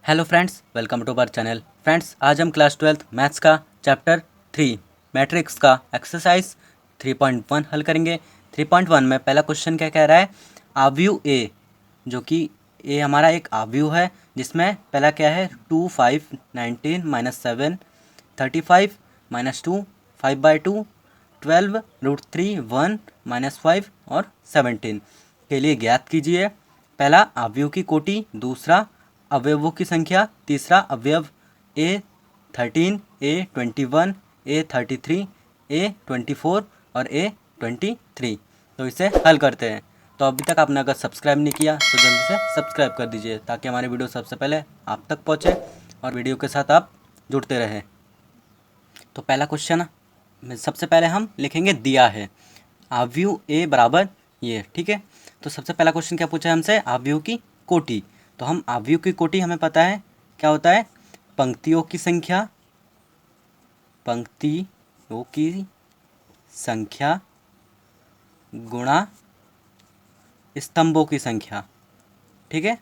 Hello friends, welcome to our channel. Friends, आज हम class 12th maths का chapter 3 matrix का एक्सरसाइज 3.1 हल करेंगे। 3.1 में पहला क्वेश्चन क्या कह रहा है, आव्यूह ए, जो कि ए हमारा एक आव्यूह है जिसमें पहला क्या है 2 5 19 -7 35 -2 5/2 12 √3 1 -5 और 17 के लिए ज्ञात कीजिए। पहला अवयव की कोटि, दूसरा अवयवों की संख्या, तीसरा अवयव A13 A21 A33 A24 और A23। तो इसे हल करते हैं। तो अभी तक आपने अगर सब्सक्राइब नहीं किया तो जल्दी से सब्सक्राइब कर दीजिए ताकि हमारी वीडियो सबसे पहले आप तक पहुंचे और वीडियो के साथ आप जुड़ते रहें। तो पहला क्वेश्चन सबसे पहले हम लिखेंगे दिया है आव्यूह ए बराबर ये, ठीक है। तो सबसे पहला क्वेश्चन क्या पूछा है हमसे, आव्यूह की कोटि। तो हम आव्यूह की कोटि हमें पता है क्या होता है, पंक्तियों की संख्या, पंक्तियों की संख्या गुणा स्तंभों की संख्या, ठीक है।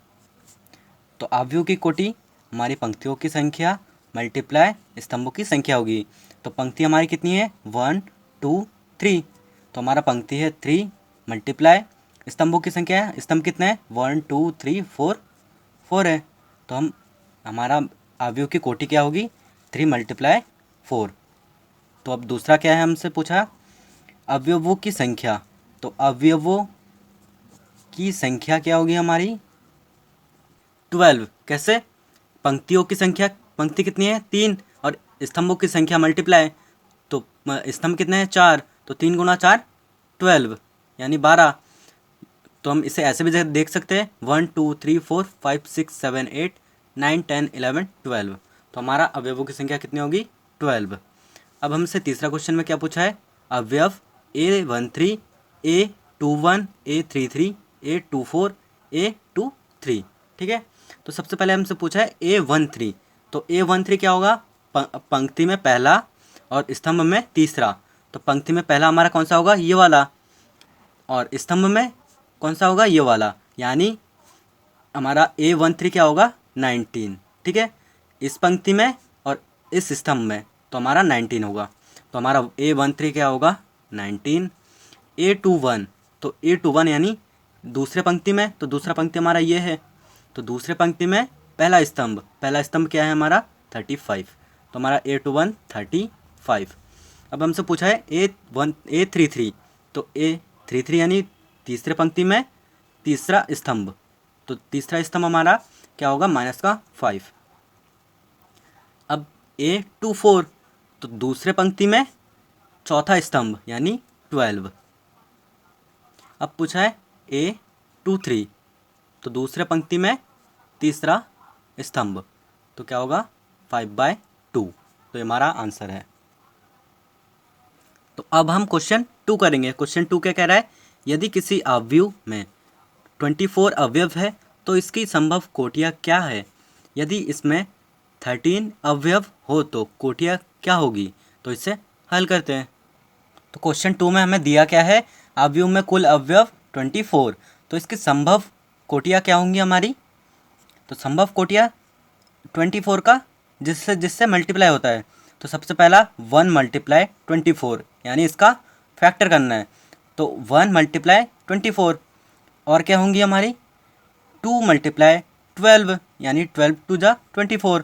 तो आव्यूह की कोटि हमारी पंक्तियों की संख्या मल्टीप्लाई स्तंभों की संख्या होगी। तो पंक्ति हमारी कितनी है 1 2 3, तो हमारा पंक्ति है 3 मल्टीप्लाई स्तंभों की संख्या है, स्तंभ कितने हैं 1 2 3 4 4 है। तो हमारा आव्यूह की कोटि क्या होगी 3 × 4। तो अब दूसरा क्या है, हमसे पूछा अवयवों की संख्या। तो अवयवों की संख्या क्या होगी हमारी 12। कैसे, पंक्तियों की संख्या, पंक्ति कितनी है 3 और स्तंभों की संख्या मल्टीप्लाई, तो स्तंभ कितने हैं 4, तो 3 × 4 12 यानी 12। तो हम इसे ऐसे भी देख सकते हैं 1 2 3 4 5 6 7 8 9 10 11 12। तो हमारा अवयवों की संख्या कितनी होगी 12। अब हमसे तीसरा क्वेश्चन में क्या पूछा है, अवयव A13 A21 A33 A24 A23, ठीक है। तो सबसे पहले हमसे पूछा है A13। तो A13 क्या होगा, पंक्ति में पहला और स्तंभ में तीसरा। तो पंक्ति में पहला हमारा कौन सा होगा, ये वाला, और स्तंभ में कौन सा होगा, ये वाला, यानी हमारा A13 क्या होगा 19, ठीक है। इस पंक्ति में और इस स्तंभ में तो हमारा 19 होगा। तो हमारा A13 क्या होगा 19। A21, तो A21 यानी दूसरे पंक्ति में, तो दूसरा पंक्ति हमारा ये है, तो दूसरे पंक्ति में पहला स्तंभ क्या है हमारा 35। तो हमारा A21 35। अब हमसे पूछा है A33। तो A33 यानी तीसरे पंक्ति में तीसरा स्तंभ, तो तीसरा स्तंभ हमारा क्या होगा -5। अब A24, तो दूसरे पंक्ति में चौथा स्तंभ यानी 12। अब पूछा है A23, तो दूसरे पंक्ति में तीसरा स्तंभ, तो क्या होगा 5/2। तो ये हमारा आंसर है। तो अब हम क्वेश्चन 2 करेंगे। क्वेश्चन 2 क्या कह रहा है, यदि किसी आव्यूह में 24 अवयव है तो इसकी संभव कोटियाँ क्या है। यदि इसमें 13 अवयव हो तो कोटियाँ क्या होगी। तो इसे हल करते हैं। तो क्वेश्चन 2 में हमें दिया क्या है, आव्यूह में कुल अवयव 24, तो इसकी संभव कोटियाँ क्या होंगी हमारी। तो संभव कोटियाँ 24 का जिससे जिससे मल्टीप्लाई होता है। तो सबसे पहला 1 × 24 यानी इसका फैक्टर करना है। तो 1 × 24 और क्या होंगी हमारी 2 × 12 यानी 12 2 जा 24।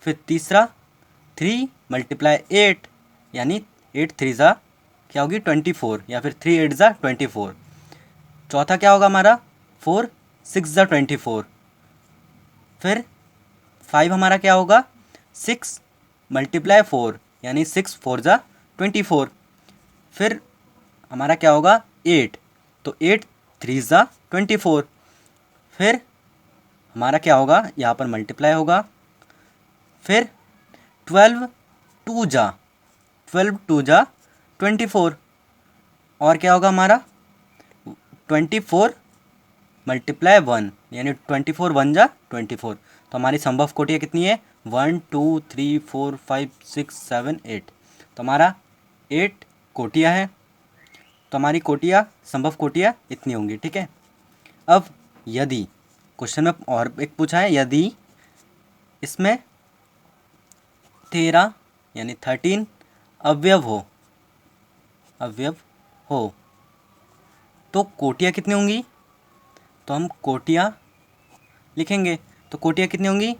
फिर तीसरा 3 × 8 यानी 8 3 जा क्या होगी 24 या फिर 3 8 जा 24। चौथा क्या होगा हमारा 4 6 जा 24। फिर 5 हमारा क्या होगा 6 × 4 यानी 6 4 जा 24। फिर हमारा क्या होगा 8, तो 8 3 जा 24। फिर हमारा क्या होगा, यहाँ पर मल्टीप्लाई होगा। फिर 12 2 जा 24 और क्या होगा हमारा 24 × 1 यानी 24 1 जा 24। तो हमारी संभव कोटियाँ कितनी है 1 2 3 4 5 6 7 8। तो हमारा 8 कोटियाँ है। तो हमारी कोटियाँ, संभव कोटियाँ इतनी होंगी, ठीक है। अब यदि क्वेश्चन में और एक पूछा है, यदि इसमें 13 यानी 13 अवयव हो तो कोटियाँ कितनी होंगी? तो हम कोटियाँ लिखेंगे। तो कोटियाँ कितनी होंगी?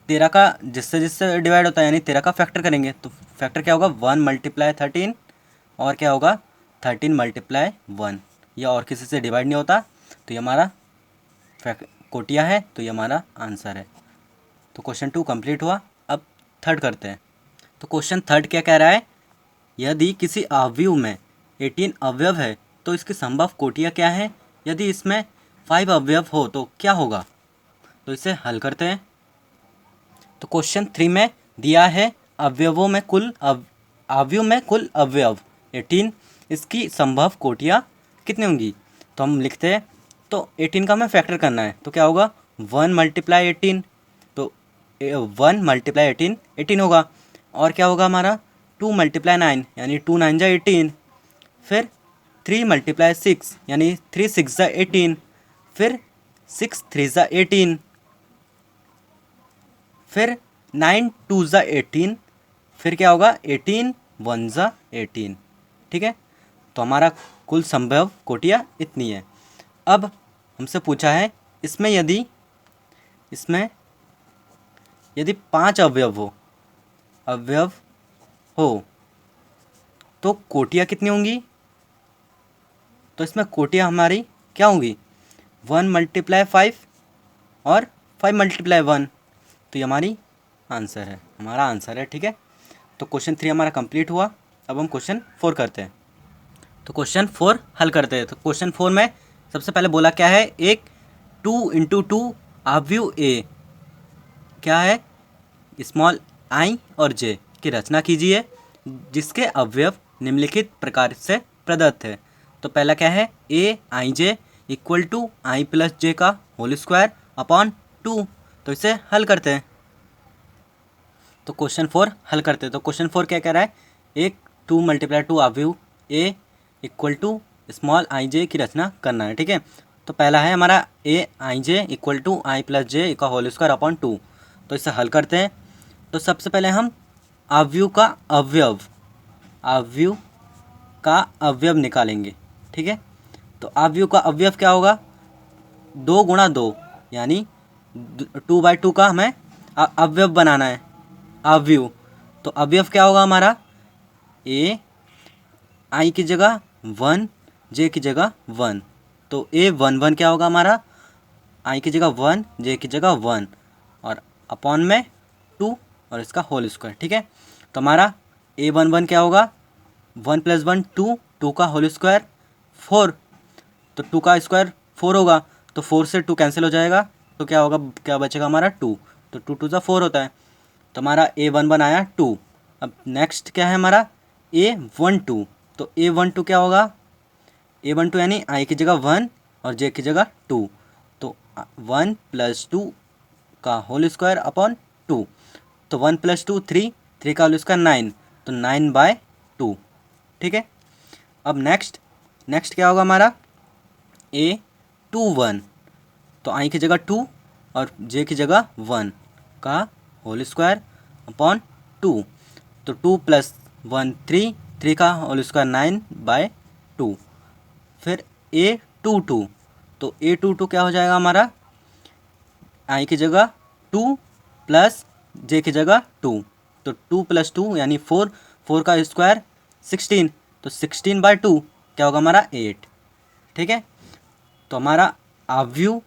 13 का जिससे जिससे डिवाइड होता है यानी 13 का फैक्टर करेंगे तो फैक्टर क्या होगा? 1 मल्टीप्लाई 13 और क्या होगा? 13 मल्टीप्लाई 1। यह और किसी से डिवाइड नहीं होता तो ये हमारा कोटियाँ है, तो ये हमारा आंसर है। तो क्वेश्चन 2 कंप्लीट हुआ। अब थर्ड करते हैं। तो क्वेश्चन थर्ड क्या कह रहा है? यदि किसी अवयव में 18 अवयव है तो इसकी संभव कोटियाँ क्या है? यदि इसमें 5 अवयव हो तो क्या होगा? तो इसे हल करते हैं। तो क्वेश्चन 3 में दिया है अवयवों में कुल अवयव में कुल अवयव 18, इसकी संभव कोटियाँ कितनी होंगी? तो हम लिखते हैं। तो 18 का हमें फैक्टर करना है तो क्या होगा? 1 मल्टीप्लाई 18, तो 1 मल्टीप्लाई 18 18 होगा। और क्या होगा हमारा? 2 मल्टीप्लाई 9 यानी 2 9 जा 18, फिर 3 मल्टीप्लाई 6 यानी 3 6 जा 18, फिर 6 3 जा 18, फिर 9 2 जा 18, फिर क्या होगा? 18 1 जा 18। ठीक है, तो हमारा कुल संभव कोटियाँ इतनी है। अब हमसे पूछा है इसमें यदि 5 अवयव हो तो कोटियाँ कितनी होंगी? तो इसमें कोटियाँ हमारी क्या होंगी? 1 मल्टीप्लाई 5 और 5 मल्टीप्लाई 1, तो ये हमारी आंसर है, हमारा आंसर है। ठीक है, तो क्वेश्चन 3 हमारा कंप्लीट हुआ। अब हम क्वेश्चन 4 करते हैं। तो क्वेश्चन 4 हल करते हैं। तो क्वेश्चन 4 में सबसे पहले बोला क्या है? एक 2 इंटू 2 अवयव ए क्या है? स्मॉल आई और जे की रचना कीजिए जिसके अवयव निम्नलिखित प्रकार से प्रदत्त है। तो पहला क्या है? ए आई J equal to I plus जे का होल स्क्वायर अपॉन 2। तो इसे हल करते हैं। तो क्वेश्चन 4 हल करते हैं। तो क्वेश्चन 4 क्या कह रहा है? एक 2 मल्टीप्लाई 2 अवयव ए इक्वल टू स्मॉल आई जे की रचना करना है। ठीक है, तो पहला है हमारा ए आई J equal to I plus जे का होल स्क्वायर अपॉन 2। तो इसे हल करते हैं। तो सबसे पहले हम अवयव का अवयव निकालेंगे। ठीक है, तो अवयव का अवयव क्या होगा? 2 गुणा 2 यानी 2/2 का हमें अवयव बनाना है। अवयव तो अवयव क्या होगा हमारा? ए आई की जगह 1, जे की जगह 1, तो ए 1 1 क्या होगा हमारा? आई की जगह 1, जे की जगह 1 और अपॉन में 2 और इसका होल स्क्वायर। ठीक है, तो हमारा ए 1 1 क्या होगा? 1 प्लस 1 2, 2 का होल स्क्वायर 4, तो 2 का स्क्वायर 4 होगा, तो 4 से 2 कैंसिल हो जाएगा, तो क्या होगा? क्या बचेगा हमारा? 2, तो 2 2 4 होता है। तो हमारा ए 1 1 आया 2। अब नेक्स्ट क्या है हमारा? ए 1 2, तो ए 1 2 क्या होगा? ए 1 2 यानी आई की जगह 1 और जे की जगह 2, तो 1 प्लस 2 का होल स्क्वायर अपॉन 2, तो 1 प्लस 2 3, 3 का होल स्क्वायर 9, तो 9/2। ठीक है, अब नेक्स्ट क्या होगा हमारा? ए 2 1, तो आई की जगह 2 और जे की जगह 1 का होल स्क्वायर अपॉन 2, तो 2 प्लस 1 3, 3 का होल स्क्वायर 9/2। फिर ए 2 2, तो ए 2 2 क्या हो जाएगा हमारा? आई की जगह 2 प्लस जे की जगह 2, तो 2 प्लस 2 यानी 4, 4 का स्क्वायर 16, तो 16/2 क्या होगा हमारा? 8। ठीक है, तो हमारा अवयव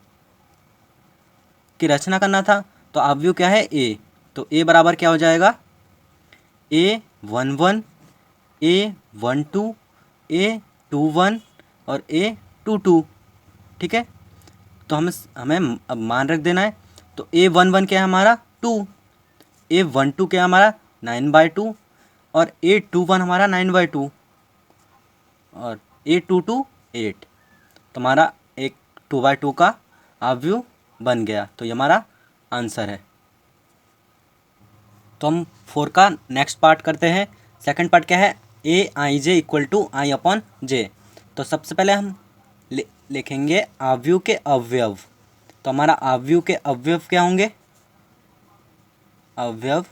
की रचना करना था, तो अवयव क्या है? ए, तो ए बराबर क्या हो जाएगा? ए 1 1, ए 1 2, ए 2 1 और ए 2 2। ठीक है, तो हमें अब मान रख देना है। तो ए 1 1 क्या है हमारा? 2, ए 1 2 क्या है हमारा? 9/2 और ए 2 1 हमारा 9/2 और ए 2 2 8, तो हमारा एक 2/2 का अवयव बन गया, तो ये हमारा आंसर है। तो हम 4 का नेक्स्ट पार्ट करते हैं। सेकंड पार्ट क्या है? ए आई J equal to I upon जे। तो सबसे पहले हम लिखेंगे अवयव के अवयव। तो हमारा अवयव के अवयव क्या होंगे? अवयव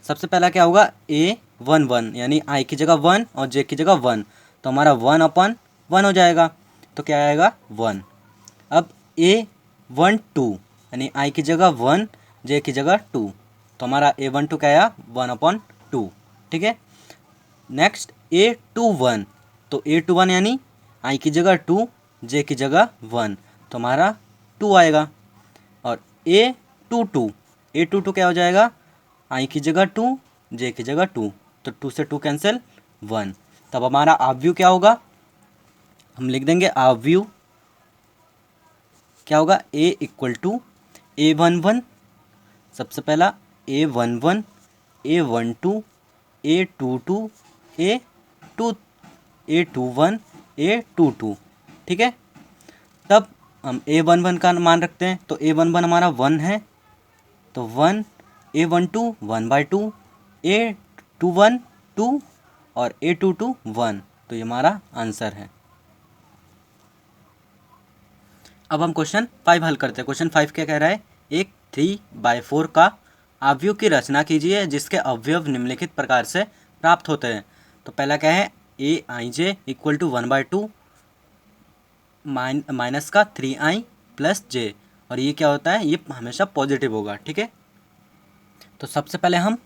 सबसे पहला क्या होगा, A11 यानी आई की जगह 1 और जे की जगह 1, तो हमारा 1/1 हो जाएगा, तो क्या आएगा 1। अब A12 यानी आई की जगह 1 जे की जगह 2, तो हमारा A12 क्या आया 1/2, ठीक है। नेक्स्ट A21, तो A21 यानी आई की जगह 2 जे की जगह 1, तो हमारा 2 आएगा। और A22 क्या हो जाएगा, आई की जगह 2 जे की जगह 2, तो 2 से 2 कैंसिल 1, तब हमारा आव्यूह क्या होगा, हम लिख देंगे आव्यूह क्या होगा, A = A11 सबसे पहला A11 A12 A22 A2 A21 A22, ठीक है। तब हम A11 का मान रखते हैं, तो A11 हमारा 1 है, तो 1, A12 1/2, A21 2 और A22 1, तो ये हमारा आंसर है। अब हम क्वेश्चन 5 हल करते हैं। क्वेश्चन 5 क्या कह रहा है, एक 3/4 का आव्यूह की रचना कीजिए जिसके अवयव निम्नलिखित प्रकार से प्राप्त होते हैं। तो पहला क्या है, Aij = 1/2 माइनस का 3i + j, और ये क्या होता है, ये हमेशा पॉजिटिव होगा, ठीक है। तो सबसे पहले हम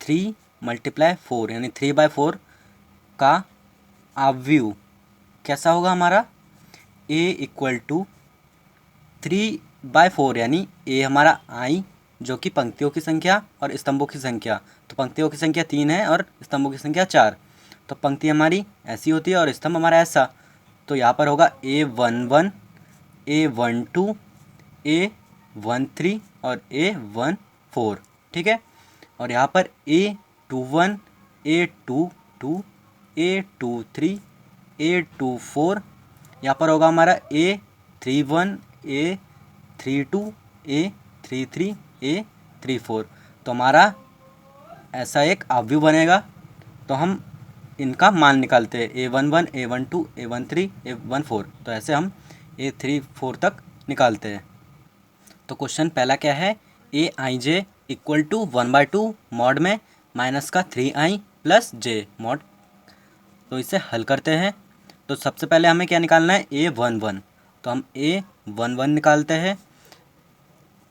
3 × 4 यानी 3/4 का आव्यूह कैसा होगा हमारा, A = 3/4 यानी A हमारा आई जो कि पंक्तियों की संख्या और स्तंभों की संख्या, तो पंक्तियों की संख्या 3 है और स्तंभों की संख्या 4, तो पंक्ति हमारी ऐसी होती है और स्तंभ हमारा ऐसा, तो यहाँ पर होगा A11 A12 A13 और A14, ठीक है। और यहाँ पर A21 A22 A23 A24, यहाँ पर होगा हमारा A31 A32 A33 A34, तो हमारा ऐसा एक आव्यूह बनेगा। तो हम इनका मान निकालते हैं, A11 A12 A13 A14, तो ऐसे हम A34 तक निकालते हैं। तो क्वेश्चन पहला क्या है, Aij = 1/2 मॉड में माइनस का 3i + j मॉड, तो इसे हल करते हैं। तो सबसे पहले हमें क्या निकालना है, A11, तो हम A11 निकालते हैं,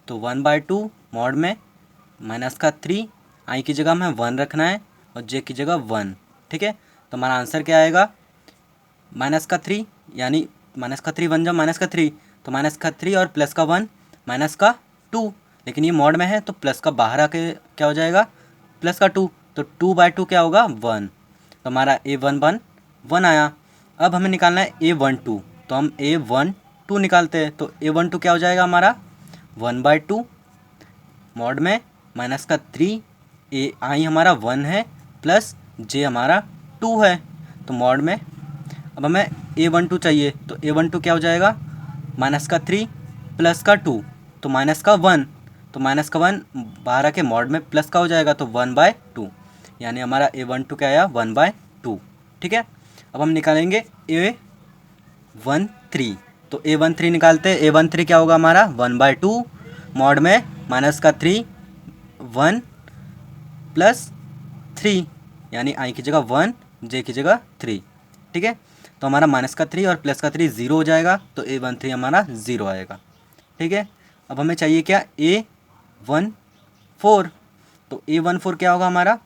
तो 1/2 मॉड में माइनस का 3, आई की जगह हमें 1 रखना है और जे की जगह 1, ठीक है। तो हमारा आंसर क्या आएगा, -3 यानी -3 बन जाओ -3, तो -3 और +1 -2, लेकिन ये मॉड में है तो प्लस का बाहर आके क्या हो जाएगा, +2, तो 2/2 क्या होगा 1, तो हमारा A11 1 आया। अब हमें निकालना है A12, तो हम A12 निकालते हैं, तो A12 क्या हो जाएगा हमारा 1/2 मॉड में -3, ए आई हमारा 1 है प्लस जे हमारा 2 है, तो मॉड में अब हमें A12 चाहिए, तो A12 क्या हो जाएगा -3 +2, तो -1, तो -1 बाहर आके मॉड में प्लस का हो जाएगा, तो 1/2, यानी हमारा A12 क्या आया 1/2, ठीक है। अब हम निकालेंगे A13, तो A13 निकालते हैं, A13 क्या होगा हमारा 1/2 मॉड में -3 1 + 3, यानी आई की जगह 1 जे की जगह 3, ठीक है। तो हमारा -3 और +3 0 हो जाएगा, तो A13 हमारा 0 आएगा, ठीक है। अब हमें चाहिए क्या, A14, तो A14 क्या होगा हमारा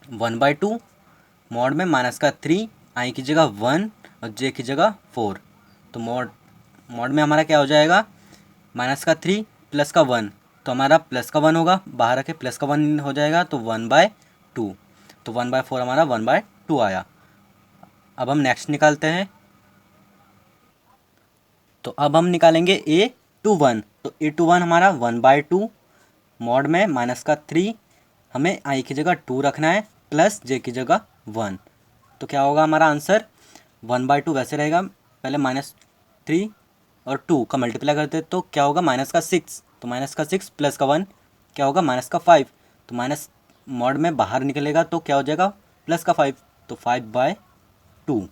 1/2 मॉड में -3 आई की जगह 1 और जे की जगह 4, तो मॉड में हमारा क्या हो जाएगा -3 +1, तो हमारा +1 होगा, बाहर आके +1 हो जाएगा, तो 1/2, तो 1/4 हमारा 1/2 आया। अब हम नेक्स्ट निकालते हैं, तो अब हम निकालेंगे A21, तो A21 हमारा 1/2 मॉड में -3, हमें आई की जगह 2 रखना है प्लस जे की जगह 1, तो क्या होगा हमारा आंसर 1/2 वैसे रहेगा, पहले -3 और 2 का मल्टीप्लाई करते तो क्या होगा -6, तो -6 प्लस का 1 क्या होगा -5, तो माइनस मॉड में बाहर निकलेगा तो क्या हो जाएगा +5, तो 5/2।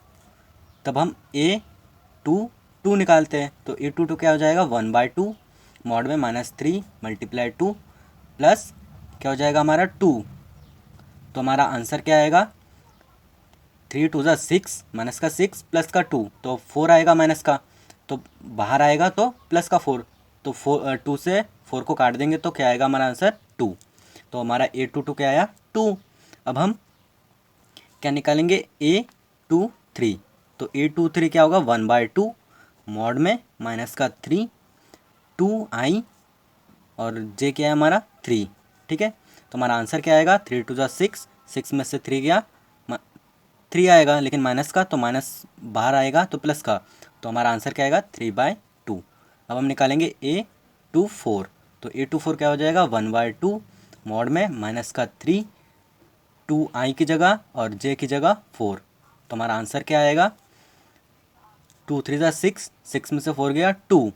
तब हम A22 निकालते हैं, तो A22 क्या हो जाएगा 1/2 मॉड में -3 × 2 प्लस क्या हो जाएगा हमारा 2। तो हमारा आंसर क्या आएगा, 3 टू ज़ा 6 माइनस का 6 प्लस का 2, तो 4 आएगा माइनस का, तो बाहर आएगा तो प्लस का 4, तो 2 से 4 को काट देंगे तो क्या आएगा हमारा आंसर 2। तो हमारा A22 क्या आया 2। अब हम क्या निकालेंगे A23, तो A23 क्या होगा 1/2 मॉड में माइनस का 3 2i और j क्या है हमारा 3। ठीक है, तो हमारा आंसर क्या आएगा 3 टू ज़ा 6, 6 में से 3 गया 3 आएगा, लेकिन माइनस का तो माइनस बाहर आएगा तो प्लस का, तो हमारा आंसर क्या आएगा 3/2। अब हम निकालेंगे A24, तो A24 क्या हो जाएगा 1/2 मॉड में माइनस का 3 2i की जगह और j की जगह 4, तो हमारा आंसर क्या आएगा 2 3 ज़ा 6, 6 में से 4 गया 2,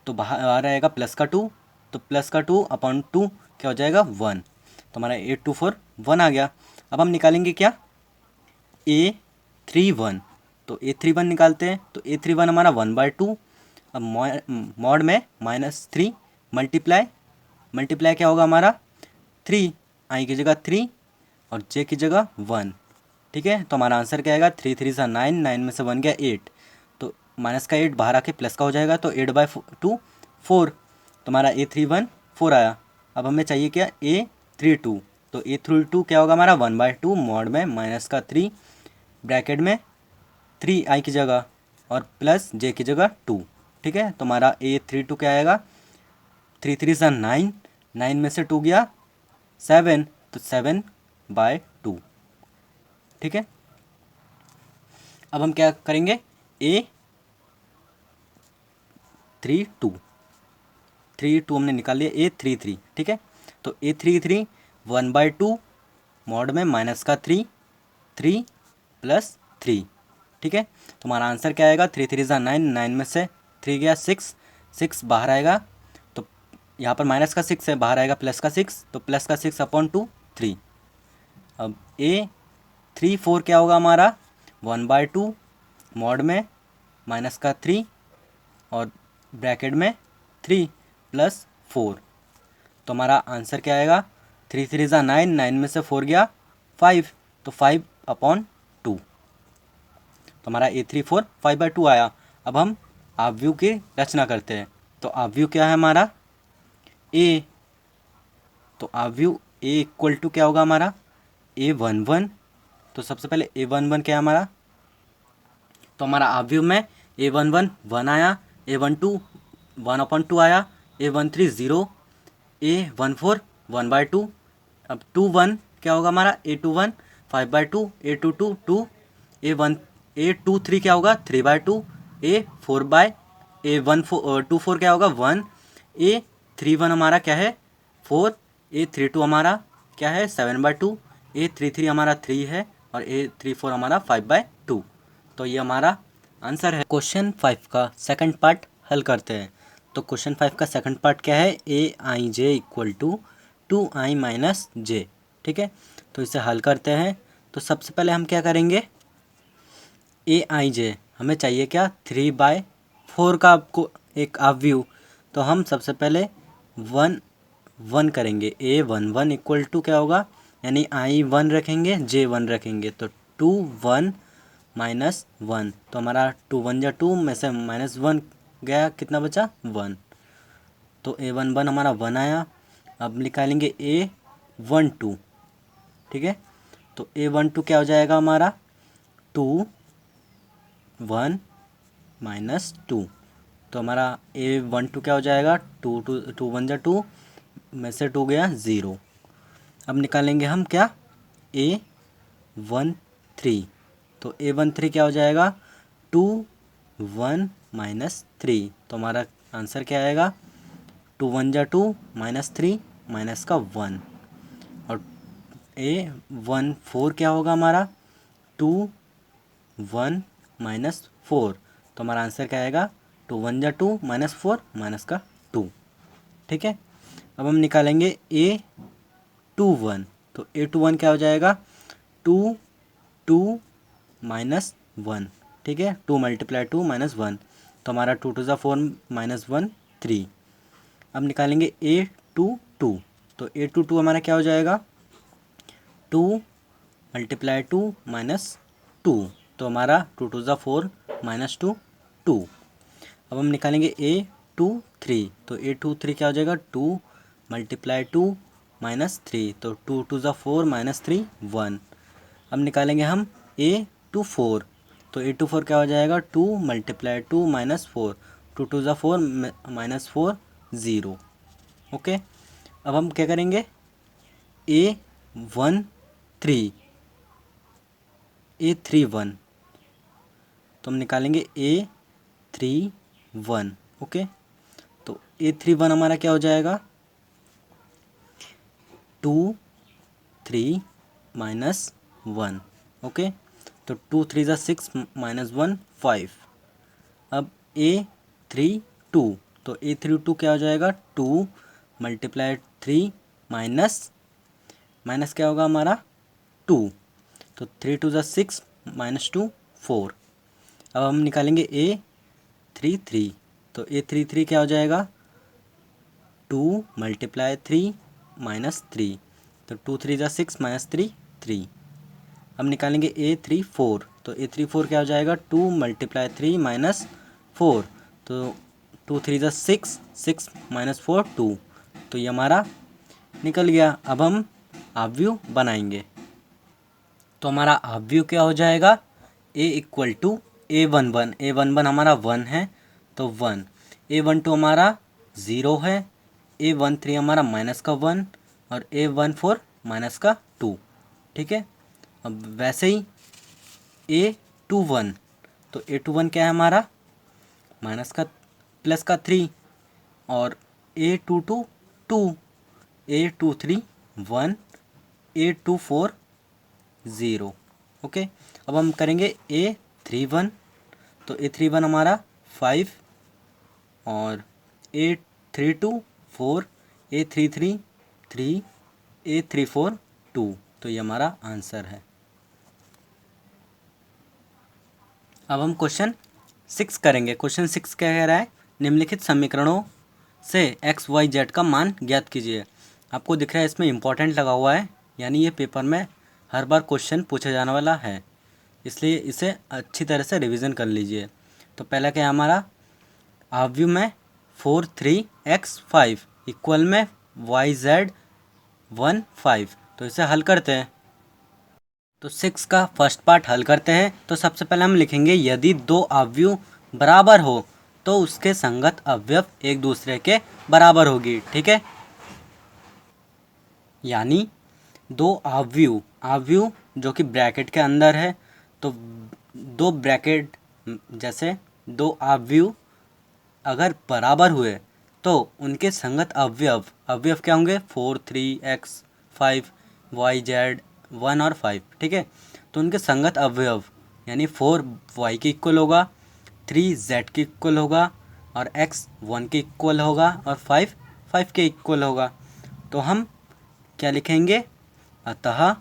तो बाहर आएगा प्लस का 2, तो प्लस का 2 अपॉन 2 क्या हो जाएगा 1, तो हमारा 824 1 आ गया। अब हम निकालेंगे क्या A31, तो A31 निकालते हैं, तो A31 हमारा 1/2, अब मॉड में -3 मल्टीप्लाई क्या होगा हमारा 3 i की जगह 3 और j की जगह 1। ठीक है, तो हमारा आंसर क्या आएगा 3 3 सा 9, 9 में से 1 गया 8, तो माइनस का 8 बाहर आके प्लस का हो जाएगा, तो 8/2 4, तो हमारा A31 4 आया। अब हमें चाहिए क्या A32, तो A32 क्या होगा हमारा 1/2 मॉड में माइनस का 3 ब्रैकेट में 3i की जगह और प्लस j की जगह 2। ठीक है, तो हमारा A32 क्या आएगा 3 3 सा 9, 9 में से 2 गया 7, तो 7/2। ठीक है, अब हम क्या करेंगे A32 हमने निकाल लिया A33। ठीक है, तो A33 1/2 मॉड में माइनस का 3 3 प्लस 3। ठीक है, तो हमारा आंसर क्या आएगा 3 3 ज़ा 9, 9 में से 3 गया 6, 6 बाहर आएगा, तो यहाँ पर माइनस का 6 है, बाहर आएगा प्लस का 6, तो प्लस का 6 अपॉन 2 3। अब A34 क्या होगा हमारा 1/2 मॉड में माइनस का 3 और ब्रैकेट में 3 प्लस 4, तो हमारा आंसर क्या आएगा 3 3 ज़ा 9, 9 में से 4 गया 5, तो 5/2, तो हमारा A34 5/2 आया। अब हम आव्यूह की रचना करते हैं, तो आव्यूह क्या है हमारा A, तो आव्यूह A इक्वल टू क्या होगा हमारा A11, तो सबसे पहले A11 क्या है हमारा, तो हमारा आव्यूह में A11 1 आया, A12 1/2 आया, A13 0, A14 1/2, अब 21 क्या होगा हमारा A21 5/2, A22 2, A23 क्या होगा 3/2, A24 क्या होगा 1, A31 हमारा क्या है 4, A32 हमारा क्या है 7/2, A33 हमारा 3 है और A34 हमारा 5/2। तो ये हमारा आंसर है। क्वेश्चन 5 का सेकंड पार्ट हल करते हैं। तो क्वेश्चन 5 का सेकंड पार्ट क्या है Aij equal to 2i minus j। ठीक है, तो इसे हल करते हैं। तो सबसे पहले हम क्या करेंगे Aij हमें चाहिए क्या 3/4 का आपको एक आव्यूह, तो हम सबसे पहले 1 1 करेंगे A11 इक्वल टू क्या होगा, यानी I1 रखेंगे J1 रखेंगे, तो 2 1 माइनस 1, तो हमारा 2 1 जा 2 में से माइनस 1 गया, कितना बचा 1, तो A11 हमारा 1 आया। अब निकालेंगे A12। ठीक है, तो A12 क्या हो जाएगा हमारा 2 1 माइनस 2, तो हमारा A12 क्या हो जाएगा 2 1 जा 2 में से 2 गया 0। अब निकालेंगे हम क्या A13, तो A13 क्या हो जाएगा 2 1 माइनस 3, तो हमारा आंसर क्या आएगा 2 1 जा 2 माइनस 3 माइनस का 1, और A14 क्या होगा हमारा 2 1 माइनस 4, तो हमारा आंसर क्या आएगा 2 1 जा 2 माइनस 4 माइनस का 2। ठीक है, अब हम निकालेंगे A21, तो A21 क्या हो जाएगा 2 2 माइनस 1। ठीक है, 2 × 2 माइनस 1, तो हमारा 2 2 ज़ा 4 माइनस 1 3। अब निकालेंगे A22, तो तो A22 हमारा क्या हो जाएगा, 2 मल्टीप्लाई 2 माइनस 2, तो हमारा 2 2 ज़ा 4 माइनस 2 2। अब हम निकालेंगे A23, तो A23 क्या हो जाएगा, 2 मल्टीप्लाई 2 माइनस 3, तो 2 2 ज़ा 4 माइनस 3 1। अब निकालेंगे हम A24, तो A24 क्या हो जाएगा, 2 मल्टीप्लाई 2 माइनस 4, 2 2 ज़ा 4 माइनस 4 0। ओके, अब हम क्या करेंगे, A31, तो हम निकालेंगे A31। ओके, तो A31 हमारा क्या हो जाएगा, 2 3 माइनस 1। ओके, तो 2 3 ज़ा 6 माइनस 1 5। अब A32, तो A32 क्या हो जाएगा, 2 मल्टीप्लाई 3 माइनस माइनस क्या होगा हमारा 2, तो 3 2 ज़ा 6 माइनस 2 4। अब हम निकालेंगे A33, तो A33 क्या हो जाएगा, 2 मल्टीप्लाई 3 माइनस 3, तो 2 3 ज़ा 6 माइनस 3 3। अब निकालेंगे A34, तो A34 क्या हो जाएगा, 2 मल्टीप्लाई 3 माइनस 4, तो 2 3 ज़ा 6 6 माइनस 4 2, तो ये हमारा निकल गया। अब हम अवयव बनाएंगे, तो हमारा अवयव क्या हो जाएगा, A equal to A11, A11 हमारा 1 है तो 1, A12 हमारा 0 है, A13 हमारा माइनस का 1 और A14 माइनस का 2। ठीक है, अब वैसे ही A21, तो A21 क्या है हमारा, माइनस का प्लस का 3, और A22 2, A23 1, A24 0। ओके, अब हम करेंगे A31, तो A31 हमारा 5 और A32 4, A33 3, A34 2, तो ये हमारा आंसर है। अब हम क्वेश्चन 6 करेंगे। क्वेश्चन 6 क्या कह रहा है, निम्नलिखित समीकरणों से एक्स वाई जेड का मान ज्ञात कीजिए। आपको दिख रहा है इसमें इम्पोर्टेंट लगा हुआ है, यानी ये पेपर में हर बार क्वेश्चन पूछा जाने वाला है, इसलिए इसे अच्छी तरह से रिवीजन कर लीजिए। तो पहला क्या है हमारा, अवयव में 4 3 x 5 इक्वल में y z 1 5, तो इसे हल करते हैं। तो 6 का फर्स्ट पार्ट हल करते हैं। तो सबसे पहले हम लिखेंगे, यदि दो अवयव बराबर हो तो उसके संगत अवयव एक दूसरे के बराबर होगी। ठीक है, यानी दो अवयव जो कि ब्रैकेट के अंदर है, तो दो ब्रैकेट जैसे दो अवयव अगर बराबर हुए तो उनके संगत अवयव क्या होंगे, 4 3 x 5 y z 1 और 5। ठीक है, तो उनके संगत अवयव यानी 4 y के इक्वल होगा, 3 z के इक्वल होगा और x 1 के इक्वल होगा और 5 5 के इक्वल होगा। तो हम क्या लिखेंगे, अतः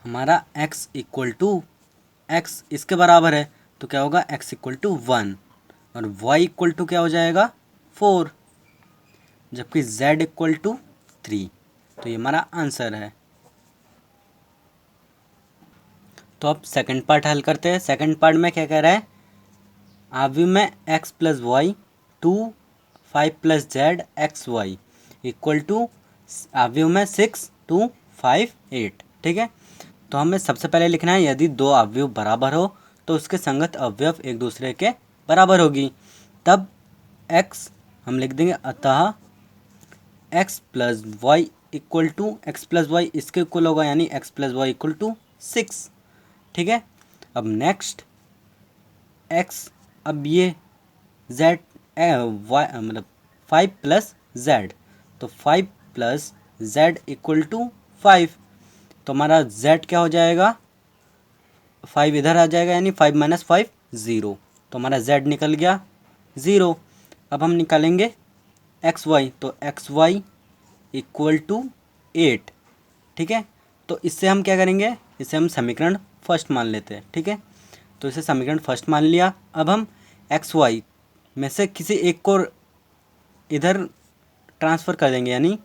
हमारा x इक्वल टू x इसके बराबर है, तो क्या होगा, x इक्वल टू 1 और y इक्वल टू क्या हो जाएगा 4, जबकि z इक्वल टू 3, तो ये हमारा आंसर है। तो अब सेकंड पार्ट हल करते हैं। सेकंड पार्ट में क्या कह रहा है, अवयव में x plus y 2 5 plus z x y equal to अवयव में 6 2 5 8। ठीक है, तो हमें सबसे पहले लिखना है, यदि दो अवयव बराबर हो तो उसके संगत अवयव एक दूसरे के बराबर होगी। तब x हम लिख देंगे, अतः x plus y equal to x plus y इसके इक्वल होगा, यानी x plus y equal to 6। ठीक है, अब नेक्स्ट x, अब ये z वाई मतलब 5 प्लस z, तो 5 प्लस z इक्वल टू 5, तो हमारा z क्या हो जाएगा, 5 इधर आ जाएगा, यानी 5 माइनस 5 0, तो हमारा z निकल गया 0। अब हम निकालेंगे एक्स वाई, तो एक्स वाई इक्वल टू 8। ठीक है, तो इससे हम क्या करेंगे, इसे हम समीकरण फर्स्ट मान लेते हैं। ठीक है, तो इसे समीकरण फर्स्ट मान लिया। अब हम एक्स वाई में से किसी एक को इधर ट्रांसफ़र कर देंगे, यानी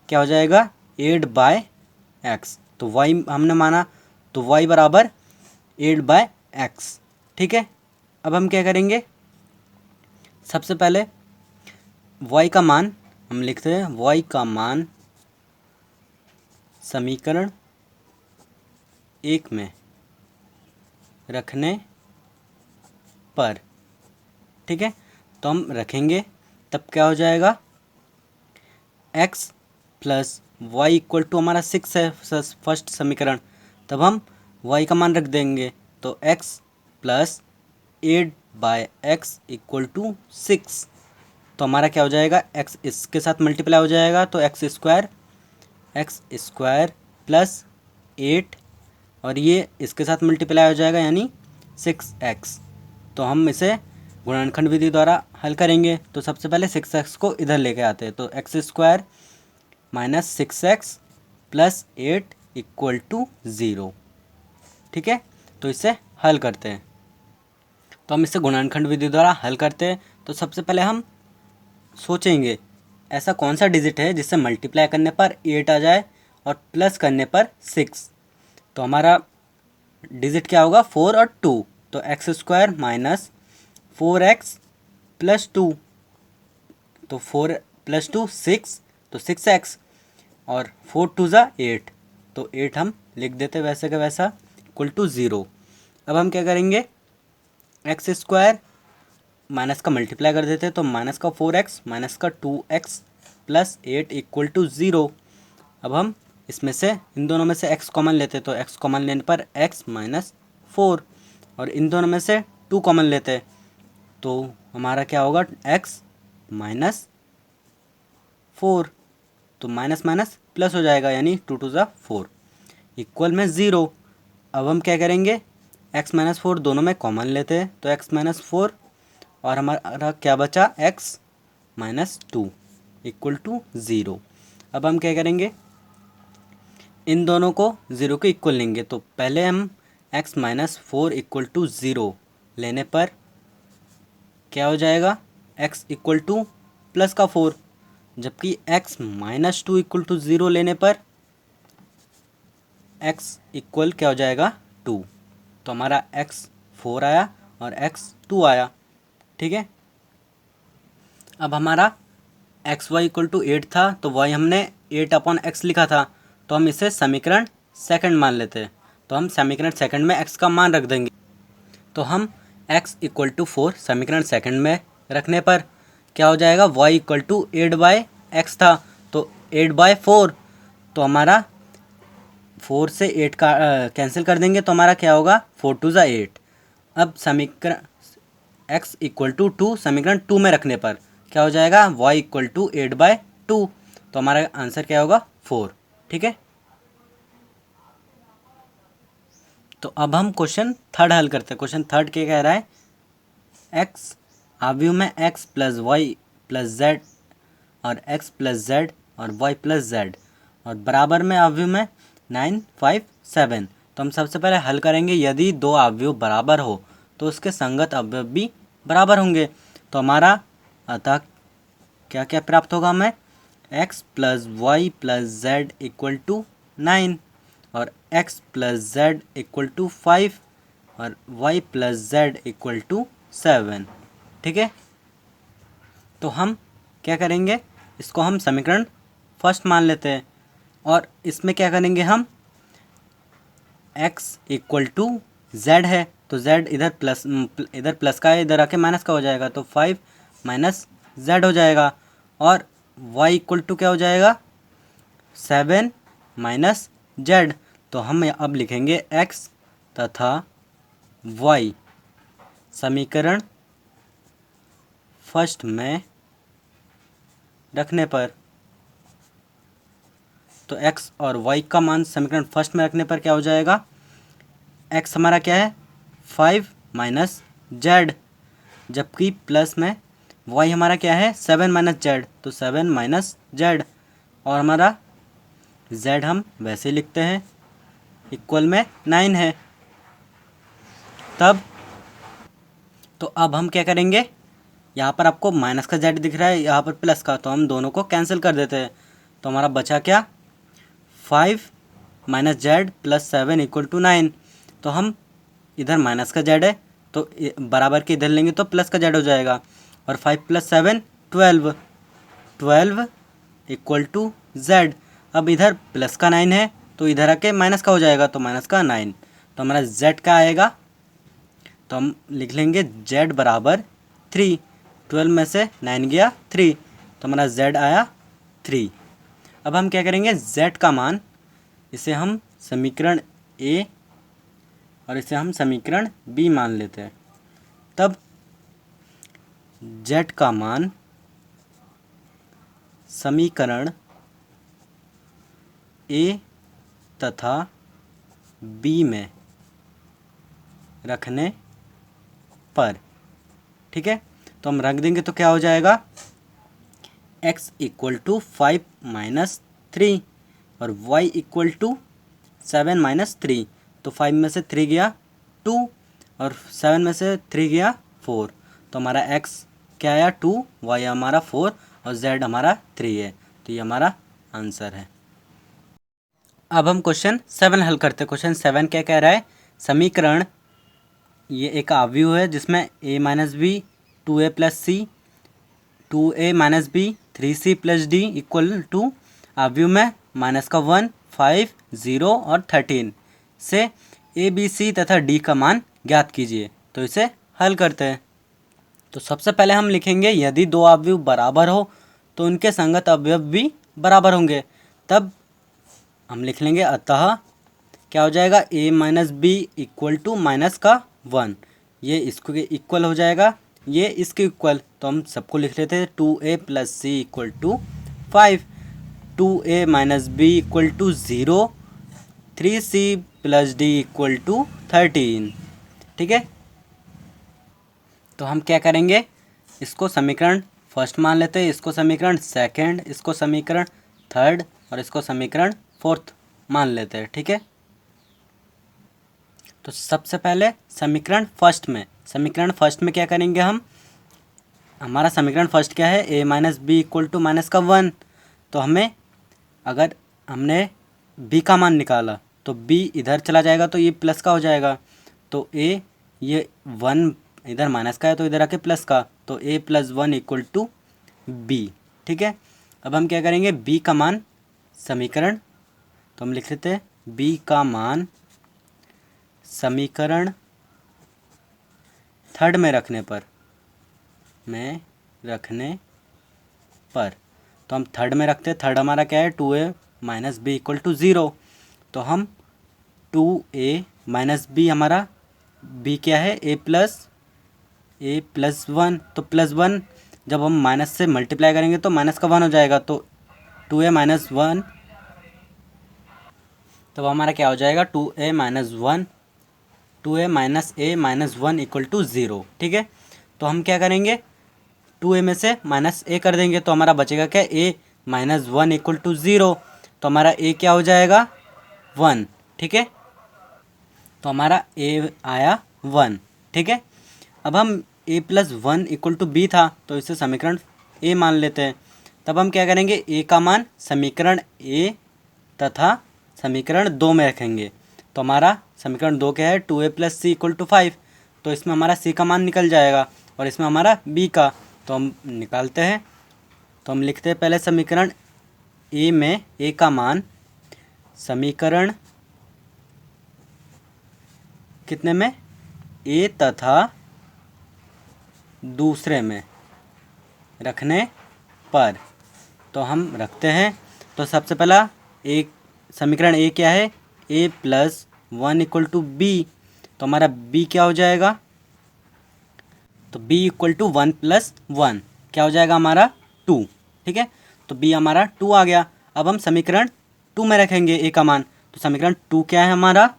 क्या हो जाएगा 8/x। तो y हमने माना तो y बराबर 8/x। ठीक है, अब हम क्या करेंगे, सबसे पहले y का मान हम लिखते हैं, y का मान समीकरण 1 में रखने पर, ठीक है, तो हम रखेंगे, तब क्या हो जाएगा x plus y equal to हमारा 6 है फर्स्ट समीकरण, तब हम y का मान रख देंगे, तो x plus 8/x equal to 6। तो हमारा क्या हो जाएगा, x इसके साथ मल्टीप्लाई हो जाएगा, तो एक्स स्क्वायर प्लस 8 और ये इसके साथ मल्टीप्लाई हो जाएगा, यानी 6x। तो हम इसे गुणनखंड विधि द्वारा हल करेंगे। तो सबसे पहले 6x को इधर लेके आते हैं, तो x square minus 6x plus 8 equal to 0। ठीक है, तो इसे हल करते हैं। तो हम इसे गुणनखंड विधि द्वारा हल करते हैं। तो सबसे पहले हम सोचेंगे ऐसा कौन सा डिजिट है जिससे मल्टीप्लाई करने पर 8 आ जाए और प्लस करने पर 6। तो हमारा डिजिट क्या होगा, 4 और 2। तो x square minus 4x plus 2, तो 4 प्लस 2 6, तो 6x और 4 2 ज़ा 8, तो 8 हम लिख देते वैसे का वैसा इक्वल टू 0। अब हम क्या करेंगे, एक्स स्क्वायर माइनस का मल्टीप्लाई कर देते हैं, तो माइनस का 4x माइनस का 2x प्लस 8 इक्वल टू 0। अब हम इसमें से इन दोनों में से x कॉमन लेते हैं, तो x कॉमन लेने पर x माइनस 4 और इन दोनों में से 2 कॉमन लेते हैं, तो हमारा क्या होगा x माइनस 4। तो माइनस माइनस प्लस हो जाएगा, यानी 2 2 ज़ा 4 इक्वल में 0। अब हम क्या करेंगे, x माइनस 4 दोनों में कॉमन लेते हैं, तो x माइनस 4 और हमारा क्या बचा x माइनस 2 इक्वल टू 0। अब हम क्या करेंगे, इन दोनों को 0 के इक्वल लेंगे। तो पहले हम x माइनस 4 इक्वल टू 0 लेने पर क्या हो जाएगा, x इक्वल टू प्लस का 4, जबकि x माइनस 2 इक्वल टू 0 लेने पर x इक्वल क्या हो जाएगा 2। तो हमारा x 4 आया और x 2 आया। ठीक है, अब हमारा एक्स वाई इक्वल टू 8 था, तो y हमने 8/x लिखा था, तो हम इसे समीकरण सेकंड मान लेते हैं। तो हम समीकरण सेकंड में x का मान रख देंगे। तो हम x इक्वल टू 4 समीकरण सेकंड में रखने पर क्या हो जाएगा, y इक्वल टू 8/x था, तो 8/4, तो हमारा 4 से 8 का कैंसिल कर देंगे, तो हमारा क्या होगा 4 2 ज़ा 8। अब समीकरण x इक्वल टू 2 समीकरण 2 में रखने पर क्या हो जाएगा, y इक्वल टू 8/2, तो हमारा आंसर क्या होगा 4। ठीक है, तो अब हम क्वेश्चन थर्ड हल करते हैं। क्वेश्चन थर्ड क्या कह रहा है, x आव्यूह में x plus y plus z और x प्लस जेड और y प्लस जेड और बराबर में आव्यूह में 9 5 7। तो हम सबसे पहले हल करेंगे, यदि दो आव्यूह बराबर हो तो उसके संगत अवयव भी बराबर होंगे। तो हमारा अतः क्या क्या प्राप्त होगा, हमें x plus y plus z equal to 9 और x plus z equal to 5 और y plus z equal to 7। ठीक है, तो हम क्या करेंगे, इसको हम समीकरण फर्स्ट मान लेते हैं और इसमें क्या करेंगे, हम x इक्वल टू जेड है, तो z इधर प्लस का है, इधर आके माइनस का हो जाएगा, तो 5 माइनस जेड हो जाएगा और y इक्वल टू क्या हो जाएगा 7 माइनस जेड। तो हम अब लिखेंगे x तथा y समीकरण फर्स्ट में रखने पर, तो x और y का मान समीकरण फर्स्ट में रखने पर क्या हो जाएगा, x हमारा क्या है 5 माइनस जेड, जबकि प्लस में y हमारा क्या है 7 माइनस जेड, तो 7 माइनस जेड और हमारा z हम वैसे लिखते हैं इक्वल में 9 है। तब तो अब हम क्या करेंगे, यहाँ पर आपको माइनस का जेड दिख रहा है, यहाँ पर प्लस का, तो हम दोनों को कैंसिल कर देते हैं। तो हमारा बचा क्या, 5 minus z plus 7 equal to 9। तो हम इधर माइनस का जेड है तो बराबर के इधर लेंगे तो प्लस का जेड हो जाएगा। और 5 प्लस 7 12, 12 इक्वल टू जेड। अब इधर प्लस का 9 है तो इधर आके माइनस का हो जाएगा, तो माइनस का 9। तो हमारा जेड का आएगा, तो हम लिख लेंगे जेड बराबर 3। 12 में से 9 गया 3, तो हमारा जेड आया 3। अब हम क्या करेंगे, जेड का मान, इसे हम समीकरण ए और इसे हम समीकरण बी मान लेते हैं। तब जेड का मान समीकरण ए तथा बी में रखने पर, ठीक है, तो हम रख देंगे तो क्या हो जाएगा, x इक्वल टू 5 माइनस 3 और y इक्वल टू 7 माइनस 3। तो 5 में से 3 गया 2 और 7 में से 3 गया 4। तो हमारा x क्या आया 2, y हमारा 4 और z हमारा 3 है। तो ये हमारा आंसर है। अब हम क्वेश्चन 7 हल करते हैं। क्वेश्चन 7 क्या कह रहा है, समीकरण, ये एक आव्यूह है जिसमें a minus b 2a plus c 2a minus b 3c plus d equal to, आव्यूह में माइनस का 1 5 0 और 13 से ए बी सी तथा डी का मान ज्ञात कीजिए। तो इसे हल करते हैं। तो सबसे पहले हम लिखेंगे यदि दो अवयव बराबर हो तो उनके संगत अवयव भी बराबर होंगे। तब हम लिख लेंगे अतः क्या हो जाएगा, a minus b equal to minus का 1, ये इसको इक्वल हो जाएगा, ये इसके इक्वल। तो हम सबको लिख लेते हैं 2a plus c equal to 5, 2a minus b equal to 0, 3c plus d equal to 13, ठीक है। तो हम क्या करेंगे, इसको समीकरण फर्स्ट मान लेते हैं, इसको समीकरण सेकंड, इसको समीकरण थर्ड और इसको समीकरण फोर्थ मान लेते हैं, ठीक है। तो सबसे पहले समीकरण फर्स्ट में क्या करेंगे हम, हमारा समीकरण फर्स्ट क्या है, a minus b equal to minus का 1। तो हमें, अगर हमने b का मान निकाला तो b इधर चला जाएगा तो ये प्लस का हो जाएगा। तो a, ये 1 इधर माइनस का है तो इधर आके प्लस का, तो a plus 1 equal to b, ठीक है। अब हम क्या करेंगे, b का मान समीकरण, तो हम लिख लेते हैं b का मान समीकरण थर्ड में रखने पर, तो हम थर्ड में रखते हैं। थर्ड हमारा क्या है, 2a minus b equal to 0। तो हम 2a माइनस बी, हमारा b क्या है, a प्लस 1। तो प्लस 1 जब हम माइनस से मल्टीप्लाई करेंगे तो माइनस का 1 हो जाएगा, तो 2a माइनस 1, तब हमारा क्या हो जाएगा, 2a minus 1, 2a minus a minus 1 equal to 0, ठीक है। तो हम क्या करेंगे, 2a में से माइनस a कर देंगे तो हमारा बचेगा क्या, a माइनस 1 इक्वल टू 0। तो हमारा a क्या हो जाएगा, 1, ठीक है। तो हमारा a आया 1, ठीक है। अब हम a plus 1 equal to b था तो इसे समीकरण a मान लेते हैं। तब हम क्या करेंगे, a का मान समीकरण a तथा समीकरण 2 में रखेंगे। तो हमारा समीकरण 2 क्या है, 2a plus c equal to 5। तो इसमें हमारा c का मान निकल जाएगा और इसमें हमारा b का, तो हम निकालते हैं। तो हम लिखते हैं पहले समीकरण a में a का मान समीकरण कितने में, a तथा दूसरे में रखने पर, तो हम रखते हैं। तो सबसे पहला एक समीकरण a क्या है, a plus 1 equal to b। तो हमारा b क्या हो जाएगा, तो b इक्वल टू 1 प्लस 1 क्या हो जाएगा हमारा 2, ठीक है। तो b हमारा 2 आ गया। अब हम समीकरण 2 में रखेंगे a का मान। तो समीकरण 2 क्या है हमारा,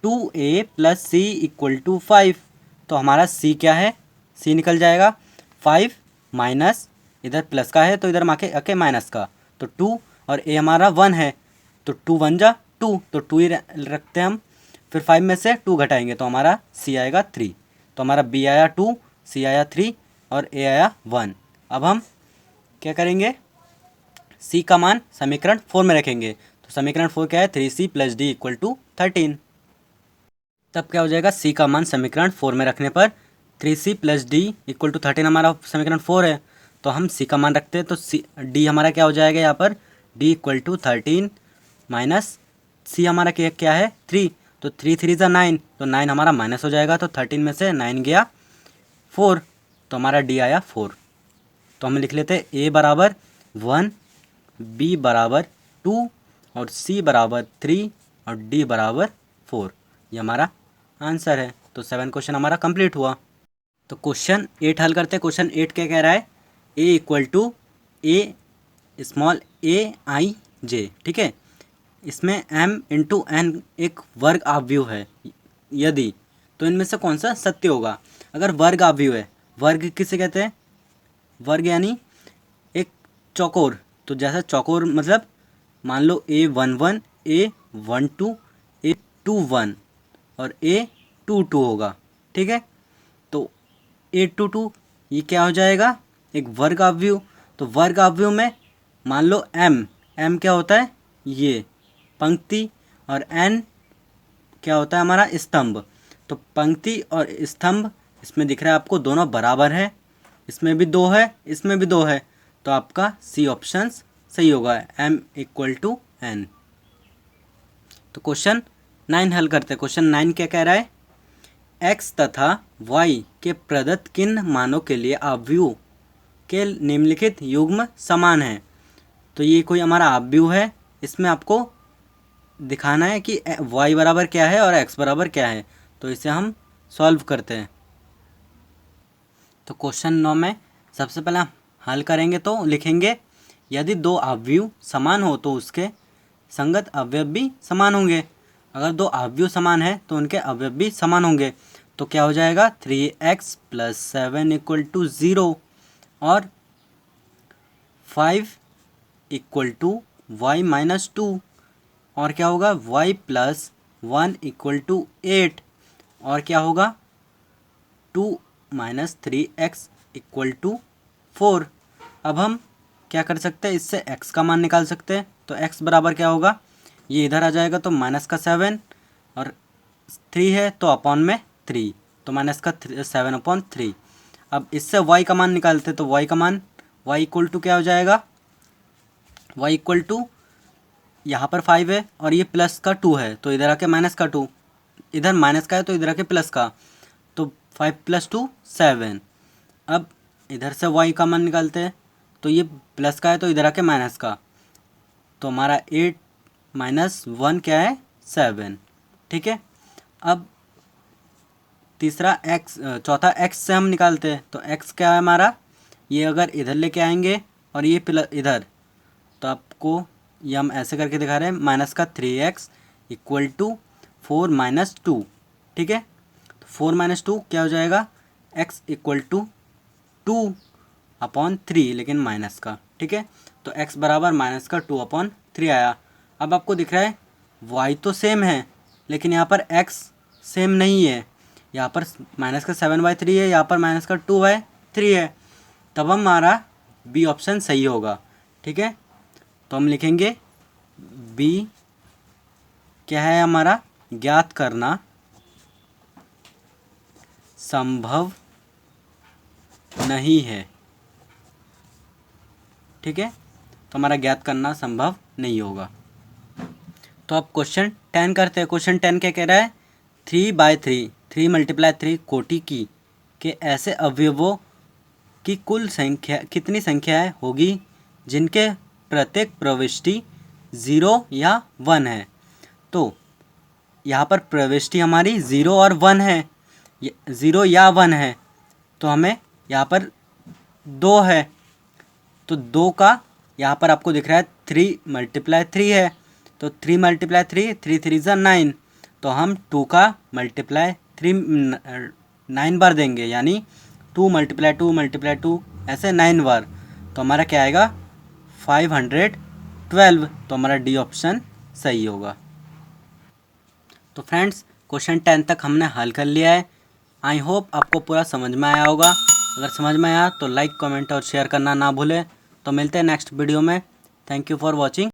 2a plus c equal to 5। तो हमारा c क्या है, c निकल जाएगा, 5 माइनस, इधर प्लस का है तो इधर आके माइनस का, तो 2 और a हमारा 1 है तो 2 1 जा 2, तो 2 ही रखते हैं हम। फिर 5 में से 2 घटाएंगे तो हमारा c आएगा 3। तो हमारा b आया 2, c आया 3, और ए आया 1। अब हम क्या करेंगे, सी का मान समीकरण 4 में रखेंगे। तो समीकरण 4 क्या है, 3c + d = 13। तब क्या हो जाएगा, सी का मान समीकरण 4 में रखने पर 3c + d = 13 हमारा समीकरण 4 है। तो हम सी का मान रखते हैं, तो सी डी हमारा क्या हो जाएगा यहाँ पर, d = 13 माइनस सी हमारा क्या है 3, तो 3 3 ज़ा 9, तो 9 हमारा माइनस हो जाएगा, तो 13 में से 9 गया 4, तो हमारा डी आया 4। तो हम लिख लेते हैं ए बराबर 1, बी बराबर 2 और सी बराबर 3 और डी बराबर 4। ये हमारा आंसर है। तो 7 क्वेश्चन हमारा कंप्लीट हुआ। तो क्वेश्चन 8 हल करते हैं। क्वेश्चन 8 क्या कह रहा है, ए = ए स्मॉल ए आई जे, ठीक है। इसमें m × n एक वर्ग आव्यूह है यदि, तो इनमें से कौन सा सत्य होगा। अगर वर्ग आव्यूह है, वर्ग किसे कहते हैं, वर्ग यानी एक चौकोर। तो जैसा चौकोर मतलब मान लो A11 A12 A21 और A22 होगा, ठीक है। तो A22 ये क्या हो जाएगा, एक वर्ग आव्यूह। तो वर्ग आव्यूह में मान लो m क्या होता है, ये पंक्ति, और n क्या होता है हमारा स्तंभ। तो पंक्ति और स्तंभ इसमें दिख रहा है आपको दोनों बराबर है, इसमें भी 2 है, इसमें भी 2 है, तो आपका सी ऑप्शन सही होगा, m = n। तो क्वेश्चन 9 हल करते हैं। क्वेश्चन 9 क्या कह रहा है, x तथा y के प्रदत्त किन मानों के लिए आव्यूह के निम्नलिखित युग्म समान है। तो ये कोई हमारा आव्यूह है, इसमें आपको दिखाना है कि y बराबर क्या है और x बराबर क्या है। तो इसे हम सॉल्व करते हैं। तो क्वेश्चन 9 में सबसे पहले हल करेंगे तो लिखेंगे, यदि दो आव्यूह समान हो तो उसके संगत अवयव भी समान होंगे। अगर दो आव्यूह समान है तो उनके अवयव भी समान होंगे। तो क्या हो जाएगा, 3x + 7 = 0 और 5 = y - 2, और क्या होगा, y + 1 = 8, और क्या होगा 2 - 3x = 4। अब हम क्या कर सकते हैं, इससे x का मान निकाल सकते हैं। तो x बराबर क्या होगा, ये इधर आ जाएगा तो -7 और 3 है तो अपॉन में 3, तो -7/3। अब इससे y का मान निकालते हैं। तो y का मान y = क्या हो जाएगा, y = यहाँ पर 5 है और ये प्लस का 2 है, तो इधर आके माइनस का 2, इधर माइनस का है तो इधर आके प्लस का, तो 5 + 2 7। अब इधर से y का मान निकालते हैं। तो ये प्लस का है तो इधर आके माइनस का, तो हमारा 8 - 1 क्या है 7, ठीक है। अब तीसरा चौथा x से हम निकालते हैं। तो x क्या है हमारा, ये अगर इधर लेके आएंगे और ये प्लस इधर, तो आपको ये हम ऐसे करके दिखा रहे हैं, -3x = 4 - 2, ठीक है। तो 4 - 2 क्या हो जाएगा, x = 2/3, लेकिन माइनस का, ठीक है। तो x बराबर -2/3 आया। अब आपको दिख रहा है y तो सेम है, लेकिन यहाँ पर x सेम नहीं है। यहाँ पर -7/3 है, यहाँ पर -2/3 है। तब हमारा बी ऑप्शन सही होगा, ठीक है। तो हम लिखेंगे बी क्या है हमारा, ज्ञात करना संभव नहीं है, ठीक है। तो हमारा ज्ञात करना संभव नहीं होगा। तो अब क्वेश्चन 10 करते हैं। क्वेश्चन 10 क्या कह रहा है, 3/3 3 × 3 कोटि की के ऐसे अवयवों की कुल संख्या कितनी संख्याएं होगी जिनके प्रत्येक प्रविष्टि 0 या 1 है। तो यहाँ पर प्रविष्टि हमारी 0 और 1 है, 0 या 1 है, तो हमें यहाँ पर 2 है, तो 2 का यहाँ पर आपको दिख रहा है 3 × 3 है, तो 3 × 3 3 3 ज़ा 9, तो हम 2 का मल्टीप्लाई 9 बार देंगे, यानी 2 × 2 × 2 ऐसे 9 बार, तो हमारा क्या आएगा 512। तो हमारा डी ऑप्शन सही होगा। तो फ्रेंड्स क्वेश्चन 10 तक हमने हल कर लिया है। आई होप आपको पूरा समझ में आया होगा। अगर समझ में आया तो लाइक कमेंट और शेयर करना ना भूलें। तो मिलते हैं नेक्स्ट वीडियो में। Thank you for watching.